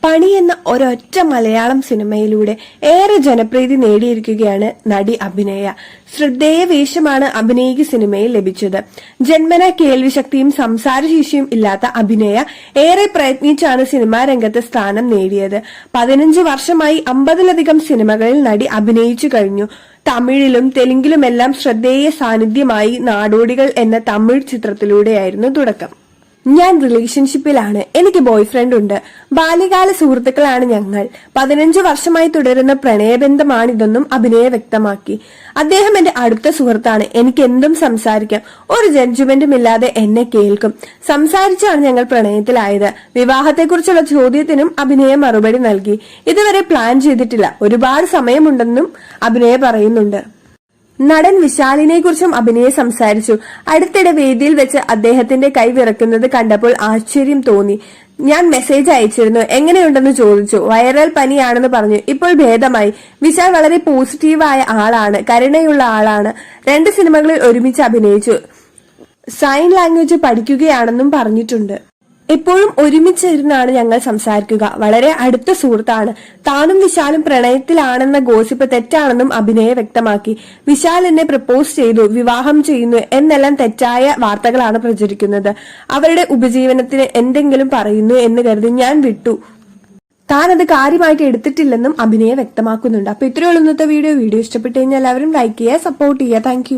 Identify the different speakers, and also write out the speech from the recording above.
Speaker 1: പണി എന്ന ഒരൊറ്റ മലയാളം സിനിമയിലൂടെ ഏറെ ജനപ്രീതി നേടിയിരിക്കുകയാണ് നടി അഭിനയ. ശ്രദ്ധേയ വേഷമാണ് അഭിനയയ്ക്ക് സിനിമയിൽ ലഭിച്ചത്. ജന്മന കേൾവിശക്തിയും സംസാരശേഷിയും ഇല്ലാത്ത അഭിനയ ഏറെ പ്രയത്നിച്ചാണ് സിനിമാ രംഗത്ത് സ്ഥാനം നേടിയത്. 15 വർഷമായി 50ലധികം സിനിമകളിൽ നടി അഭിനയിച്ചു കഴിഞ്ഞു. തമിഴിലും തെലുങ്കിലുമെല്ലാം ശ്രദ്ധേയ സാന്നിധ്യമായി നാടോടികൾ എന്ന തമിഴ് ചിത്രത്തിലൂടെയായിരുന്നു തുടക്കം. ഞാൻ റിലേഷൻഷിപ്പിലാണ്, എനിക്ക് ബോയ് ഫ്രണ്ട് ഉണ്ട്, ബാല്യകാല സുഹൃത്തുക്കളാണ് ഞങ്ങൾ, 15 വർഷമായി തുടരുന്ന പ്രണയബന്ധമാണിതെന്നും അഭിനയ വ്യക്തമാക്കി. അദ്ദേഹം എന്റെ അടുത്ത സുഹൃത്താണ്, എനിക്ക് എന്തും സംസാരിക്കാം, ഒരു ജഡ്ജ്മെന്റും ഇല്ലാതെ എന്നെ കേൾക്കും, സംസാരിച്ചാണ് ഞങ്ങൾ പ്രണയത്തിലായത്. വിവാഹത്തെക്കുറിച്ചുള്ള ചോദ്യത്തിനും അഭിനയ മറുപടി നൽകി. ഇതുവരെ പ്ലാൻ ചെയ്തിട്ടില്ല, ഒരുപാട് സമയമുണ്ടെന്നും അഭിനയ പറയുന്നുണ്ട്. നടൻ വിശാലിനെ കുറിച്ചും അഭിനയ സംസാരിച്ചു. അടുത്തിടെ വേദിയിൽ വെച്ച് അദ്ദേഹത്തിന്റെ കൈ വിറക്കുന്നത് കണ്ടപ്പോൾ ആശ്ചര്യം തോന്നി. ഞാൻ മെസ്സേജ് അയച്ചിരുന്നു, എങ്ങനെയുണ്ടെന്ന് ചോദിച്ചു. വൈറൽ പനിയാണെന്ന് പറഞ്ഞു. ഇപ്പോൾ ഭേദമായി. വിശാൽ വളരെ പോസിറ്റീവായ ആളാണ്, കരുണയുള്ള ആളാണ്. 2 സിനിമകളിൽ ഒരുമിച്ച് അഭിനയിച്ചു. സൈൻ ലാംഗ്വേജ് പഠിക്കുകയാണെന്നും പറഞ്ഞിട്ടുണ്ട്. എപ്പോഴും ഒരുമിച്ചിരുന്നാണ് ഞങ്ങൾ സംസാരിക്കുക, വളരെ അടുത്ത സുഹൃത്താണ്. താനും വിശാലും പ്രണയത്തിലാണെന്ന ഗോസിപ്പ് തെറ്റാണെന്നും അഭിനയ വ്യക്തമാക്കി. വിശാൽ എന്നെ പ്രപ്പോസ് ചെയ്തു, വിവാഹം ചെയ്യുന്നു എന്നെല്ലാം തെറ്റായ വാർത്തകളാണ് പ്രചരിക്കുന്നത്. അവരുടെ ഉപജീവനത്തിന് എന്തെങ്കിലും പറയുന്നു എന്ന് കരുതി ഞാൻ വിട്ടു. താൻ അത് കാര്യമായിട്ട് എടുത്തിട്ടില്ലെന്നും അഭിനയ വ്യക്തമാക്കുന്നുണ്ട്. അപ്പൊ ഇത്രയുള്ള ഇന്നത്തെ വീഡിയോ ഇഷ്ടപ്പെട്ടു കഴിഞ്ഞാൽ എല്ലാവരും ലൈക്ക് ചെയ്യുക, സപ്പോർട്ട് ചെയ്യുക. താങ്ക്